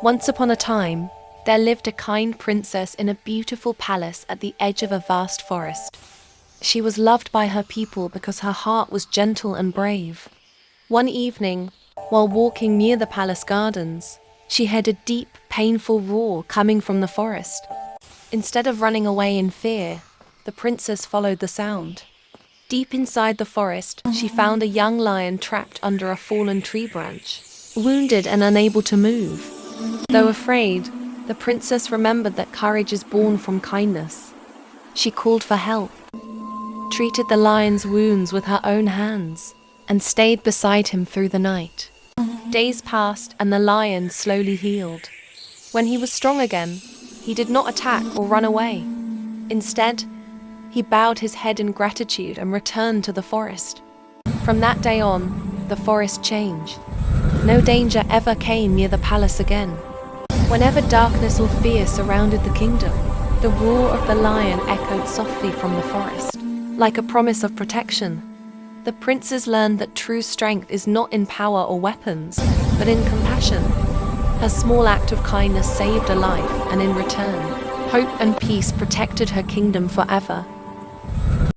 Once upon a time, there lived a kind princess in a beautiful palace at the edge of a vast forest. She was loved by her people because her heart was gentle and brave. One evening, while walking near the palace gardens, she heard a deep, painful roar coming from the forest. Instead of running away in fear, the princess followed the sound. Deep inside the forest, she found a young lion trapped under a fallen tree branch, wounded and unable to move. Though afraid, the princess remembered that courage is born from kindness. She called for help, treated the lion's wounds with her own hands, and stayed beside him through the night. Days passed and the lion slowly healed. When he was strong again, he did not attack or run away. Instead, he bowed his head in gratitude and returned to the forest. From that day on, the forest changed. No danger ever came near the palace again. Whenever darkness or fear surrounded the kingdom, the roar of the lion echoed softly from the forest, like a promise of protection. The princes learned that true strength is not in power or weapons, but in compassion. Her small act of kindness saved a life, and in return, hope and peace protected her kingdom forever.